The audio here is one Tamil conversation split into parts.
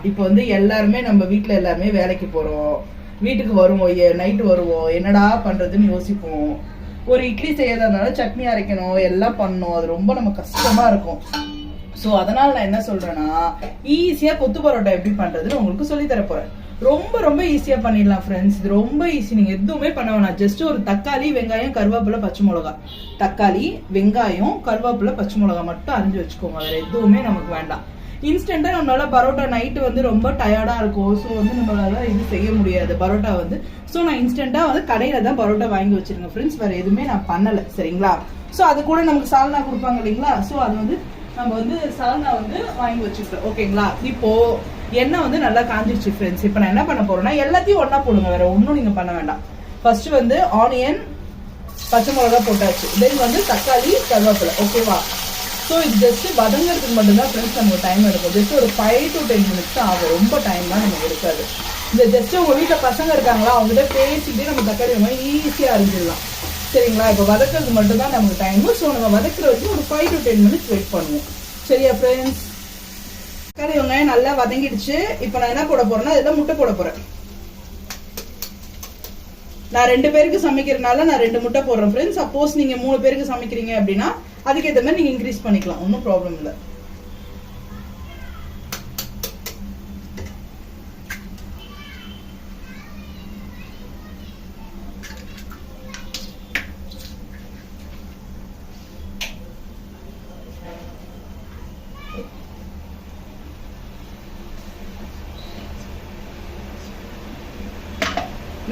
இப்போ வந்து எல்லாருமே நம்ம வீட்டில் எல்லாருமே வேலைக்கு போகிறோம், வீட்டுக்கு வருவோம், நைட்டு வருவோம், என்னடா பண்ணுறதுன்னு யோசிப்போம். ஒரு இட்லி செய்யறதுனால சட்னி அரைக்கணும், எல்லாம் பண்ணணும், அது ரொம்ப நம்ம கஷ்டமாக இருக்கும். ஸோ அதனால் நான் என்ன சொல்கிறேன்னா, ஈஸியாக கொத்து பரோட்டா எப்படி பண்ணுறதுன்னு உங்களுக்கு சொல்லித்தர போகிறேன். ரொம்ப ரொம்ப ஈஸியாக பண்ணிடலாம் ஃப்ரெண்ட்ஸ். இது ரொம்ப ஈஸி. நீங்கள் எதுவுமே பண்ண வேணாம். ஜஸ்ட் ஒரு தக்காளி, வெங்காயம், கருவேப்பிலை, பச்சை மிளகா. தக்காளி, வெங்காயம், கருவேப்பிலை, பச்சை மிளகா மட்டும் அரிஞ்சு வச்சுக்கோங்க. வேறு எதுவுமே நமக்கு வேண்டாம். இன்ஸ்டண்ட்டாக நம்மளால பரோட்டா நைட்டு வந்து ரொம்ப டயர்டாக இருக்கும். ஸோ வந்து நம்மளால இது செய்ய முடியாது பரோட்டா வந்து. ஸோ நான் இன்ஸ்டண்ட்டாக வந்து கடையில் தான் பரோட்டா வாங்கி வச்சிருக்கேன் ஃப்ரெண்ட்ஸ். வேறு எதுவுமே நான் பண்ணலை, சரிங்களா? ஸோ அது கூட நமக்கு சால்னா கொடுப்பாங்க இல்லைங்களா? ஸோ அது வந்து நம்ம வந்து சால்னா வந்து வாங்கி வச்சுக்கிறோம், ஓகேங்களா? இப்போது எண்ணெய் வந்து நல்லா காஞ்சிருச்சு ஃப்ரெண்ட்ஸ். இப்போ நான் என்ன பண்ண போறேன்னா, எல்லாத்தையும் ஒன்றா போடுங்க, வேற ஒன்றும் நீங்கள் பண்ண வேண்டாம். ஃபர்ஸ்ட் வந்து ஆனியன், பச்சை மிளகா போட்டாச்சு. தென் வந்து தக்காளி, கருவேப்பிலை, ஓகேவா? ஸோ இது ஜஸ்ட் வதங்கிறதுக்கு மட்டும்தான் ஃப்ரெண்ட்ஸ் நமக்கு டைம் எடுக்கும். ஜஸ்ட் ஒரு 5 to 10 minutes தான் ஆகும். ரொம்ப டைம்லாம் நமக்கு இருக்காது. இந்த ஜஸ்ட் உங்கள் வீட்டில் பசங்க இருக்காங்களா, அவங்ககிட்ட பேசிட்டு நம்ம தக்காளி வெங்காயம் ஈஸியாக அரிஞ்சிடலாம், சரிங்களா? இப்போ வதக்கிறது மட்டும்தான் நமக்கு டைமு. ஸோ நம்ம வதக்கிற வச்சு ஒரு 5 to 10 minutes வெயிட் பண்ணுவோம், சரியா ஃப்ரெண்ட்ஸ்? தக்காளி வெங்காயம் நல்லா வதங்கிடுச்சு. இப்போ நான் என்ன போட போறேன்னா, இதெல்லாம் முட்டை போட போறேன். நான் 2 பேருக்கு சமைக்கிறதுனால நான் 2 முட்டை போடுறேன் ஃப்ரெண்ட்ஸ். சப்போஸ் நீங்க 3 பேருக்கு சமைக்கிறீங்க அப்படின்னா அதுக்கேற்ற மாதிரி நீங்க இன்க்ரீஸ் பண்ணிக்கலாம், ஒன்றும் ப்ராப்ளம் இல்லை.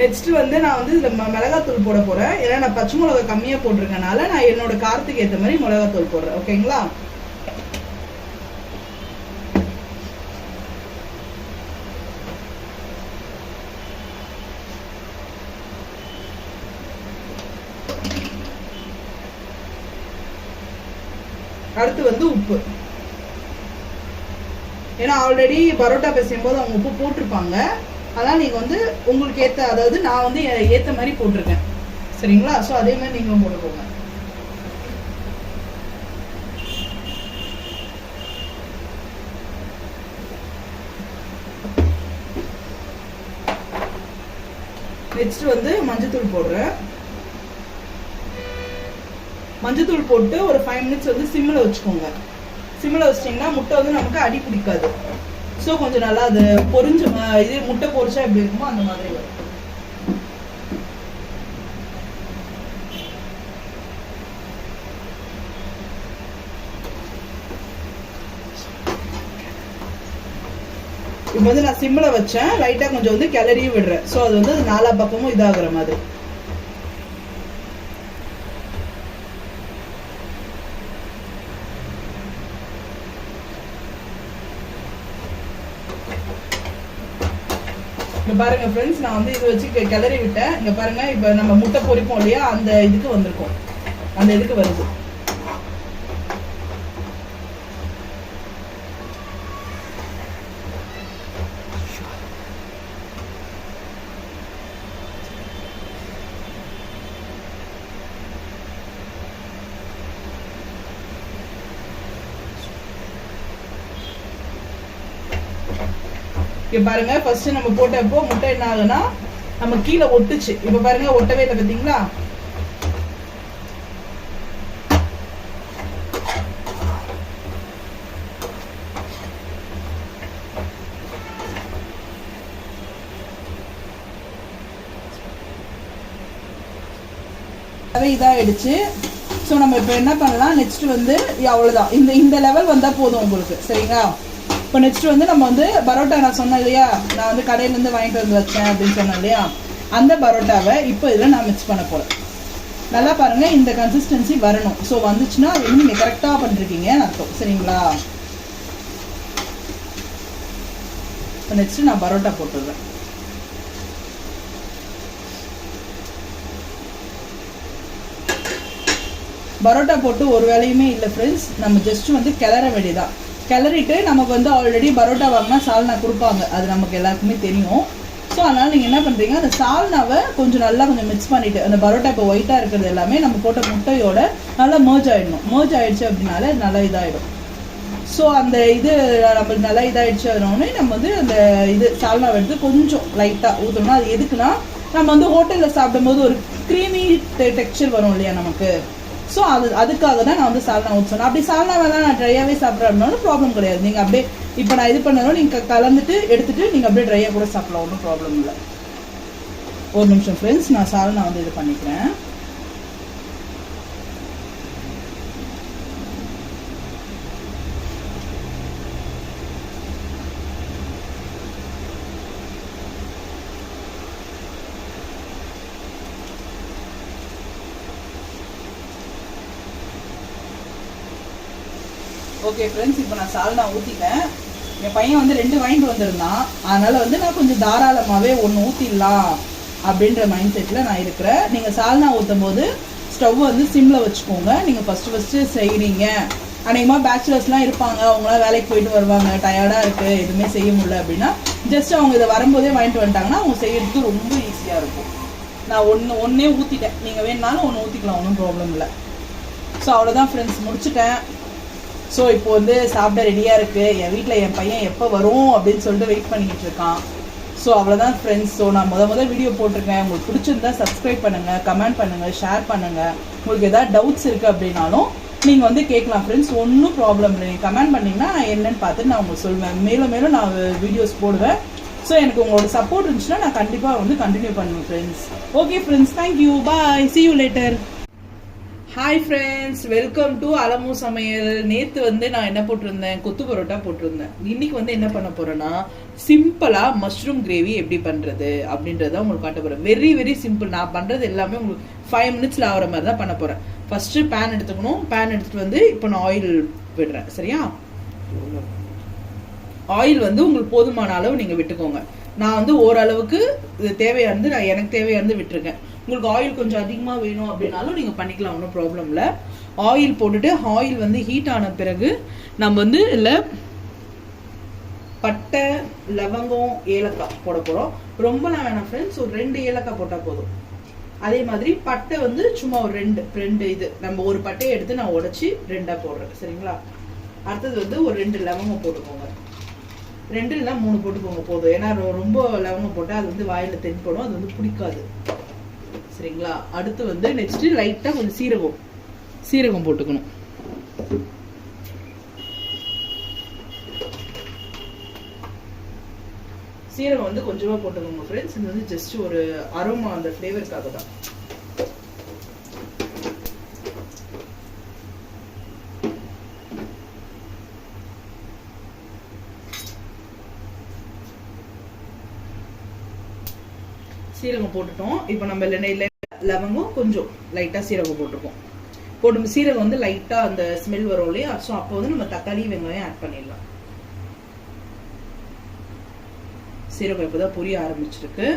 நெக்ஸ்ட் வந்து நான் வந்து இதில் மிளகாத்தூள் போட போகிறேன். ஏன்னா நான் பச்சை மிளகா கம்மியாக போட்டிருக்கனால நான் என்னோட காரத்துக்கு ஏற்ற மாதிரி மிளகாத்தூள் போடுறேன், ஓகேங்களா? அடுத்து வந்து உப்பு. ஏன்னா ஆல்ரெடி பரோட்டா பேசும் போது அவங்க உப்பு போட்டிருப்பாங்க. அதனால் நீங்கள் வந்து உங்களுக்கு ஏற்ற, அதாவது நான் வந்து ஏற்ற மாதிரி போட்டிருக்கேன், சரிங்களா? ஸோ அதே மாதிரி நீங்களும் போட்டுக்கோங்க. நெக்ஸ்ட் வந்து மஞ்சத்தூள் போடுறேன். மஞ்சத்தூள் போட்டு ஒரு 5 minutes வந்து சிம்மில் வச்சுக்கோங்க. சிம்மில் வச்சிட்டிங்கன்னா முட்டை வந்து நமக்கு அடி பிடிக்காது. ஸோ கொஞ்சம் நல்லா அது பொரிஞ்சு, இது முட்டை பொரிச்சா எப்படி இருக்குமோ அந்த மாதிரி வரும். இப்போ வந்து நான் சிம்மில் வச்சேன், லைட்டாக கொஞ்சம் வந்து கிளறியும் விடுறேன். ஸோ அது வந்து 4 பக்கமும் இதாகிற மாதிரி. இங்க பாருங்க ஃப்ரெண்ட்ஸ், நான் வந்து இது வச்சு கிளறி விட்டேன். இங்க பாருங்க, இப்போ நம்ம முட்டை பொரிப்போம் இல்லையா, அந்த இதுக்கு வந்திருக்கும், அந்த இதுக்கு வருது. இங்க பாருங்க, ஃபர்ஸ்ட் நம்ம போட்டப்போ முட்டை என்ன ஆகுனா நம்ம கீழே ஒட்டுச்சு. இப்ப பாருங்க ஒட்டவே இல்லை, பார்த்தீங்களா? இதாகிடுச்சு. ஸோ நம்ம இப்போ என்ன பண்ணலாம், நெக்ஸ்ட் வந்து அவ்வளோதான், இந்த லெவல் வந்தால் போதும் உங்களுக்கு, சரிங்களா? இப்போ நெக்ஸ்ட் வந்து நம்ம வந்து பரோட்டா, நான் சொன்னேன் இல்லையா, நான் வந்து கடையிலேருந்து வாங்கிட்டு வந்து வச்சேன் அப்படின்னு சொன்னேன் இல்லையா, அந்த பரோட்டாவை இப்போ இதில் நான் மிக்ஸ் பண்ண போகிறேன். நல்லா பாருங்கள், இந்த கன்சிஸ்டன்சி வரணும். ஸோ வந்துச்சுன்னா அது வந்து நீங்கள் கரெக்டாக பண்ணிருக்கீங்கன்னு அர்த்தம், சரிங்களா? இப்போ நெக்ஸ்ட் நான் பரோட்டா போட்டுடுறேன். பரோட்டா போட்டு ஒரு வேலையுமே இல்லை ஃப்ரெண்ட்ஸ். நம்ம ஜஸ்ட் வந்து கிளற வேண்டியதான். கிளறிட்டு நமக்கு வந்து ஆல்ரெடி பரோட்டா வாங்கினா சால்னா கொடுப்பாங்க, அது நமக்கு எல்லாருக்குமே தெரியும். ஸோ அதனால் நீங்கள் என்ன பண்ணுறீங்க, அந்த சால்னாவை கொஞ்சம் நல்லா கொஞ்சம் மிக்ஸ் பண்ணிவிட்டு, அந்த பரோட்டா இப்போ ஒயிட்டாக இருக்கிறது எல்லாமே நம்ம போட்ட முட்டையோட நல்லா மர்ஜ் ஆகிடணும். மர்ஜ் ஆகிடுச்சு அப்படின்னால அது நல்லா இதாகிடும். ஸோ அந்த இது நம்மளுக்கு நல்லா இதாகிடுச்சு அதனோடனே நம்ம வந்து அந்த இது சால்னாவை எடுத்து கொஞ்சம் லைட்டாக ஊற்றணும்னா அது எதுக்குன்னா நம்ம வந்து ஹோட்டலில் சாப்பிடும்போது ஒரு க்ரீமி டெக்ஸ்சர் வரும் இல்லையா நமக்கு. ஸோ அதுக்காக தான் நான் வந்து சால்னா ஊற்றணும். அப்படி சால்னாவெல்லாம் நான் ட்ரையாகவே சாப்பிட்றேன் அப்படின்னாலும் ப்ராப்ளம் கிடையாது. நீங்கள் அப்படியே இப்போ நான் இது பண்ணாலும் நீங்கள் கலந்துட்டு எடுத்துகிட்டு நீங்கள் அப்படியே ட்ரையாக கூட சாப்பிடலாம், ஒன்றும் ப்ராப்ளம் இல்லை. ஒரு நிமிஷம் ஃப்ரெண்ட்ஸ், நான் சால்னா வந்து இது பண்ணிக்கிறேன். ஓகே ஃப்ரெண்ட்ஸ், இப்போ நான் சால்னா ஊற்றிட்டேன். என் பையன் வந்து 2 வாங்கிட்டு வந்திருந்தான். அதனால் வந்து நான் கொஞ்சம் தாராளமாகவே 1 ஊற்றிடலாம் அப்படின்ற மைண்ட் செட்டில் நான் இருக்கிறேன். நீங்கள் சால்னா ஊற்றும் போது ஸ்டவ் வந்து சிம்மில் வச்சுக்கோங்க. நீங்கள் ஃபஸ்ட்டு செய்கிறீங்க, அநேகமாக பேச்சுலர்ஸ்லாம் இருப்பாங்க, அவங்களாம் வேலைக்கு போயிட்டு வருவாங்க, டயர்டாக இருக்குது, எதுவுமே செய்ய முடியல அப்படின்னா ஜஸ்ட் அவங்க இதை வரும்போதே வாங்கிட்டு வந்துட்டாங்கன்னா அவங்க செய்யறதுக்கு ரொம்ப ஈஸியாக இருக்கும். நான் ஒன்றே ஊற்றிட்டேன். நீங்கள் வேணுனாலும் 1 ஊற்றிக்கலாம், ஒன்றும் ப்ராப்ளம் இல்லை. ஸோ அவ்வளோதான் ஃப்ரெண்ட்ஸ், முடிச்சுட்டேன். ஸோ இப்போ வந்து சாப்பிட ரெடியாக இருக்குது. என் வீட்டில் என் பையன் எப்போ வரும் அப்படின்னு சொல்லிட்டு வெயிட் பண்ணிக்கிட்டு இருக்கான். ஸோ அவ்வளோதான் ஃப்ரெண்ட்ஸ். ஸோ நான் முதல் வீடியோ போட்டிருக்கேன். உங்களுக்கு பிடிச்சிருந்தா சப்ஸ்கிரைப் பண்ணுங்கள், கமெண்ட் பண்ணுங்கள், ஷேர் பண்ணுங்கள். உங்களுக்கு எதாவது டவுட்ஸ் இருக்குது அப்படின்னாலும் நீங்கள் வந்து கேட்கலாம் ஃப்ரெண்ட்ஸ், ஒன்றும் ப்ராப்ளம் இல்லை. நீங்கள் கமெண்ட் பண்ணிங்கன்னா நான் என்னென்னு பார்த்துட்டு நான் உங்களுக்கு சொல்வேன். மேலும் மேலும் நான் வீடியோஸ் போடுவேன். ஸோ எனக்கு உங்களோட சப்போர்ட் இருந்துச்சுன்னா நான் கண்டிப்பாக வந்து கண்டினியூ பண்ணுவேன் friends. Okay friends, thank you, bye, see you later. Hi friends, welcome to Alamu சமையல். நேற்று வந்து நான் என்ன போட்டிருந்தேன், கொத்து பரோட்டா போட்டிருந்தேன். இன்னைக்கு வந்து என்ன பண்ண போறேன்னா சிம்பிளாக மஷ்ரூம் கிரேவி எப்படி பண்ணுறது அப்படின்றத உங்களுக்கு காட்ட போகிறேன். Very very simple. நான் பண்ணுறது எல்லாமே உங்களுக்கு 5 மினிட்ஸில் ஆகிற மாதிரி தான் பண்ண போகிறேன். ஃபஸ்ட்டு பேன் எடுத்துக்கணும். பேன் எடுத்துகிட்டு வந்து இப்போ நான் ஆயில் விடுறேன். சரியா? ஆயில் வந்து உங்களுக்கு போதுமான அளவு நீங்கள் விட்டுக்கோங்க. நான் வந்து ஓரளவுக்கு இது தேவையானது எனக்கு தேவையானது விட்டுருக்கேன். உங்களுக்கு ஆயில் கொஞ்சம் அதிகமாக வேணும் அப்படின்னாலும் நீங்கள் பண்ணிக்கலாம், ஒன்றும் ப்ராப்ளம் இல்லை. ஆயில் போட்டுட்டு ஆயில் வந்து ஹீட் ஆன பிறகு நம்ம வந்து இல்லை பட்டை, லவங்கம், ஏலக்காய் போட போகிறோம். ரொம்பலாம் வேணாம் ஃப்ரெண்ட்ஸ், ஒரு 2 ஏலக்காய் போட்டால் போதும். அதே மாதிரி பட்டை வந்து சும்மா ஒரு 2 இது நம்ம ஒரு பட்டையை எடுத்து நான் உடைச்சி 2ஆக போடுறேன். சரிங்களா? அடுத்தது வந்து ஒரு 2 லவங்கம் போட்டுக்கோங்க. 2 இல்லைனா 3 போட்டுக்கோங்க போதும். ஏன்னா ரொம்ப லவங்கம் போட்டால் அது வந்து வாயில் தென்படும், அது வந்து பிடிக்காது. சரிங்களா? அடுத்து வந்து நெக்ஸ்ட் லைட்டா கொஞ்சம் சீரகம் போட்டுக்கணும். சீரகம் வந்து கொஞ்சமா போட்டுக்கோங்க ஃப்ரெண்ட்ஸ். இது வந்து ஜஸ்ட் ஒரு அரோமா, அந்த ஃப்ளேவருக்காக தான். சீரகம் போட்டுட்டோம். இப்போ நம்ம லவங்கம் கொஞ்சம் லைட்டா சீரகம் போட்டுருக்கோம். போட்டு சீரகம் வந்து லைட்டா அந்த ஸ்மெல் வரும் இல்லையா? ஸோ அப்போ வந்து நம்ம தக்காளி, வெங்காயம் ஆட் பண்ணிடலாம். சீரகம் இப்போதான் புரிய ஆரம்பிச்சிருக்கு.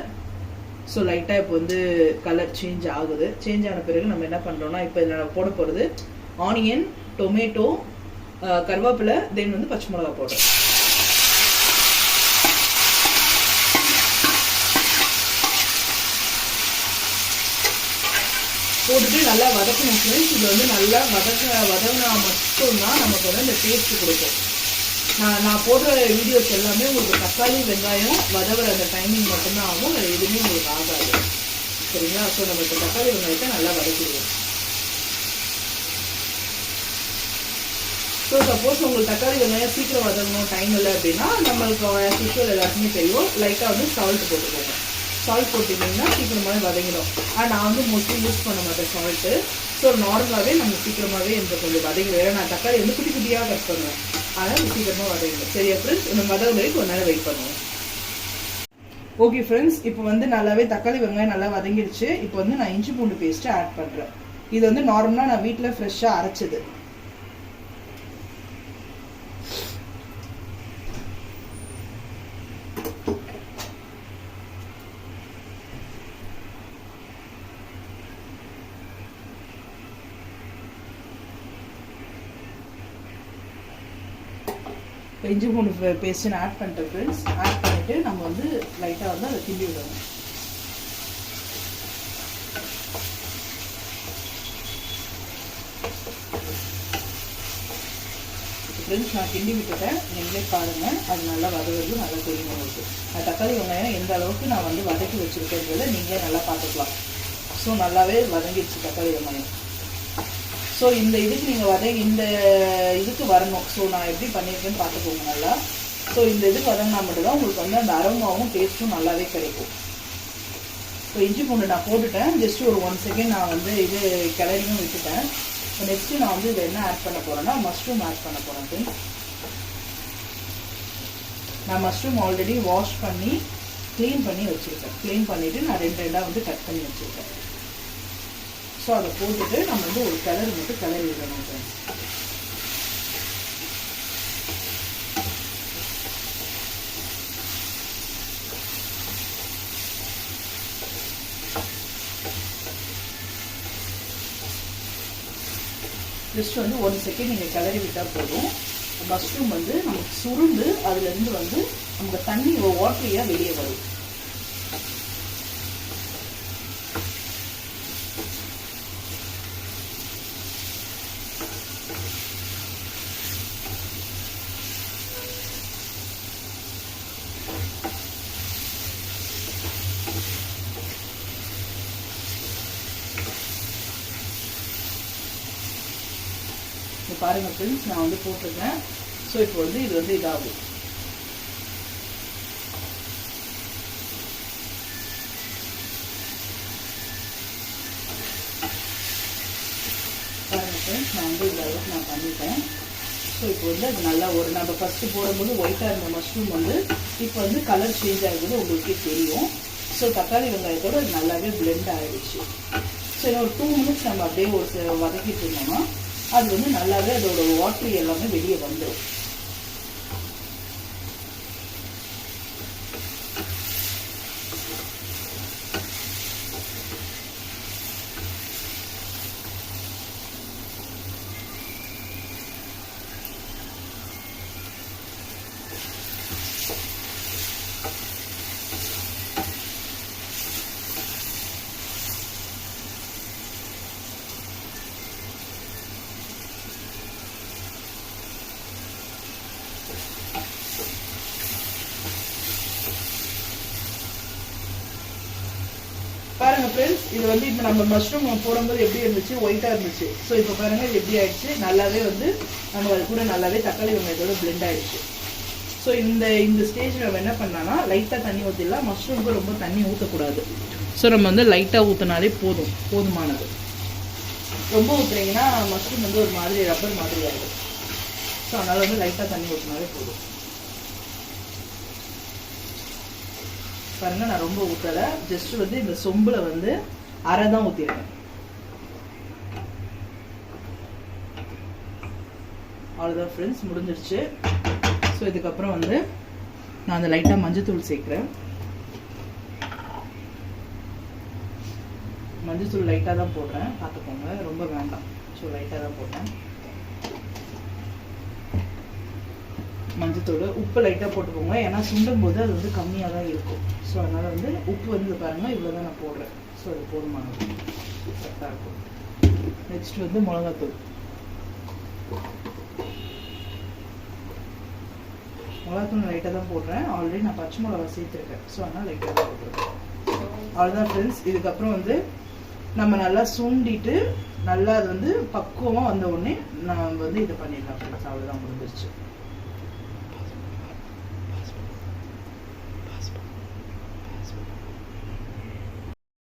ஸோ லைட்டா இப்போ வந்து கலர் சேஞ்ச் ஆகுது. சேஞ்ச் ஆன பிறகு நம்ம என்ன பண்றோம்னா, இப்போ இதில் நம்ம போட போறது ஆனியன், டொமேட்டோ, கருவேப்பிலை, தென் வந்து பச்சை மிளகா போடுறோம். போட்டுட்டு நல்லா வதக்கணும் ஃப்ரெண்ட்ஸ். இது வந்து நல்லா வதங்கினா மட்டும்தான் நமக்கு வந்து அந்த டேஸ்ட் கொடுக்கும். நான் போடுற வீடியோஸ் எல்லாமே உங்களுக்கு தக்காளி, வெங்காயம் வதவுற அந்த டைமிங் மட்டும்தான் ஆகும், அது எதுவுமே உங்களுக்கு ஆகாது. சரிங்களா? ஸோ நம்ம இப்போ தக்காளி, வெங்காயத்தை நல்லா வதக்கிடுவோம். ஸோ சப்போஸ் உங்களுக்கு தக்காளி, வெங்காயம் சீக்கிரம் வதங்கணும், டைம் இல்லை அப்படின்னா நம்மளுக்கு யூஸ்வல் எல்லாருக்குமே தெரியும், லைட்டாக வந்து சால்ட் போட்டுக்கோங்க. சால்ட் போட்டிங்கன்னா சீக்கிரமாகவே வதங்கிடும். ஆனால் நான் வந்து மோஸ்ட்லி யூஸ் பண்ண மாட்டேன் சால்ட்டு. ஸோ நார்மலாகவே நம்ம சீக்கிரமாகவே இந்த கொஞ்சம் வதங்கிடும். ஏன்னா நான் தக்காளி வந்து குட்டி குட்டியாக கட் பண்ணுவேன், அதனால் சீக்கிரமாக வதங்கிடும். சரியா ஃப்ரெண்ட்ஸ்? நம்ம வதங்க வரைக்கும் ஒரு நேரம் வெயிட் பண்ணுவோம். ஓகே ஃப்ரெண்ட்ஸ், இப்போ வந்து நல்லாவே தக்காளி, வெங்காயம் நல்லா வதங்கிடுச்சு. இப்போ வந்து நான் இஞ்சி பூண்டு பேஸ்ட்டு ஆட் பண்ணுறேன். இது வந்து நார்மலாக நான் வீட்டில் ஃப்ரெஷ்ஷாக அரைச்சது. இஞ்சி பூண்டு பேஸ்ட் ஆட் பண்ணிட்டேன் ஃப்ரெண்ட்ஸ். ஆட் பண்ணிட்டு நம்ம வந்து லைட்டாக வந்து அதை கிண்டி விடணும். ஃப்ரெண்ட்ஸ் நான் கிண்டி விட்டுட்டேன், நீங்களே பாருங்கள். அது நல்லா வதவுறது நல்லா தெரியும் உங்களுக்கு. தக்காளி வெங்காயம் எந்த அளவுக்கு நான் வந்து வதக்கி வச்சுருக்கேன்றதை நீங்களே நல்லா பார்த்துக்கலாம். ஸோ நல்லாவே வதங்கிடுச்சு தக்காளி வெங்காயம். ஸோ இந்த இதுக்கு நீங்கள் இந்த இதுக்கு வரணும். ஸோ நான் எப்படி பண்ணியிருக்கேன்னு பார்த்துக்கோங்க நல்லா. ஸோ இந்த இதுக்கு வதங்கினா மட்டும்தான் உங்களுக்கு வந்து அந்த அரோமாவும் டேஸ்ட்டும் நல்லாவே கிடைக்கும். ஸோ இஞ்சி பூண்டு நான் போட்டுட்டேன். ஜஸ்ட் ஒரு 1 செகண்ட் நான் வந்து இது கிளறியும் விட்டுட்டேன். இப்போ நெக்ஸ்ட்டு நான் வந்து இதில் என்ன ஆட் பண்ண போகிறேன்னா மஷ்ரூம் ஆட் பண்ண போகிறேன். நான் மஷ்ரூம் ஆல்ரெடி வாஷ் பண்ணி க்ளீன் பண்ணி வச்சுருக்கேன். க்ளீன் பண்ணிவிட்டு நான் 2 2 வந்து கட் பண்ணி வச்சுருக்கேன். ஸோ அதை போட்டுட்டு நம்ம வந்து ஒரு கிளறி மட்டும் கிளறி விடணும் ஃப்ரெண்ட்ஸ். ஜஸ்ட் வந்து 1 செகண்ட் நீங்கள் கிளறி விட்டால் போதும். மஷ்ரூம் வந்து நமக்கு சுருண்டு அதுலேருந்து வந்து நமக்கு தண்ணி வாட்டரியாக வெளியே வரும். பாருங்க ஃப்ரெண்ட்ஸ், நான் வந்து போட்டிருக்கேன். ஸோ இப்போ வந்து இது வந்து இதாகும். பாருங்க ஃப்ரெண்ட்ஸ், நான் வந்து இந்த அளவுக்கு நான் பண்ணிட்டேன். ஸோ இப்போ வந்து அது நல்லா ஒரு நம்ம ஃபஸ்ட்டு போடும்போது ஒயிட்டாக இருந்த மஷ்ரூம் வந்து இப்போ வந்து கலர் சேஞ்ச் ஆகுது உங்களுக்கே தெரியும். ஸோ தக்காளி வெங்காயத்தோடு அது நல்லாவே பிளெண்ட் ஆகிடுச்சு. ஸோ இன்னும் ஒரு 2 மினிட்ஸ் நம்ம அப்படியே ஒரு வதக்கிட்டு இருந்தோம்னா அது வந்து நல்லாவே அதோட வாட்டர் எல்லாமே வெளியே வந்துடும். பாருங்க ஃப்ரெண்ட்ஸ், இது வந்து இப்போ நம்ம மஷ்ரூம் போடும்போது எப்படி இருந்துச்சு, ஒயிட்டாக இருந்துச்சு. ஸோ இப்போ பாருங்க இது எப்படி ஆயிடுச்சு, நல்லாவே வந்து நம்ம அது கூட நல்லாவே தக்காளி வெங்காயத்தோட பிளெண்ட் ஆயிடுச்சு. ஸோ இந்த ஸ்டேஜில் நம்ம என்ன பண்ணலாம்னா லைட்டாக தண்ணி ஊற்றிடலாம். மஷ்ரூமுக்கு ரொம்ப தண்ணி ஊற்றக்கூடாது. ஸோ நம்ம வந்து லைட்டாக ஊற்றினாலே போதுமானது. ரொம்ப ஊற்றுறீங்கன்னா மஷ்ரூம் வந்து ஒரு மாதிரி ரப்பர் மாதிரி ஆகிடும். ஸோ அதனால் வந்து லைட்டாக தண்ணி ஊற்றினாலே போதும். பாருங்க, நான் ரொம்ப ஊற்றலை. ஜஸ்ட் வந்து இந்த சொம்புல வந்து அரை தான் ஊற்றிருக்கேன். அவ்வளோதான் ஃப்ரெண்ட்ஸ், முடிஞ்சிருச்சு. ஸோ இதுக்கப்புறம் வந்து நான் அந்த லைட்டாக மஞ்சத்தூள் சேர்க்குறேன். மஞ்சத்தூள் லைட்டாக தான் போடுறேன், பார்த்துக்கோங்க, ரொம்ப வேண்டாம். ஸோ லைட்டாக தான் போட்டேன் மஞ்சத்தூள். உப்பு லைட்டாக போட்டுக்கோங்க, ஏன்னா சுண்டும் போது அது வந்து கம்மியாக தான் இருக்கும். ஸோ அதனால் வந்து உப்பு வந்து பாருங்கள் இவ்வளோ தான் நான் போடுறேன். ஸோ அது போதுமானது, கரெக்டாக இருக்கும். நெக்ஸ்ட் வந்து மிளகாத்தூள். மிளகாத்தூள் லைட்டாக தான் போடுறேன். ஆல்ரெடி நான் பச்சை மிளகா சேர்த்துருக்கேன். ஸோ அதனால் லைட்டாக தான் போட்டுருக்கேன். அவ்வளோதான் ஃப்ரெண்ட்ஸ். இதுக்கப்புறம் வந்து நம்ம நல்லா சுண்டிட்டு நல்லா அது வந்து பக்குவமாக வந்த உடனே நம்ம வந்து இதை பண்ணிடலாம் ஃப்ரெண்ட்ஸ். அவ்வளோதான், முடிஞ்சிருச்சு.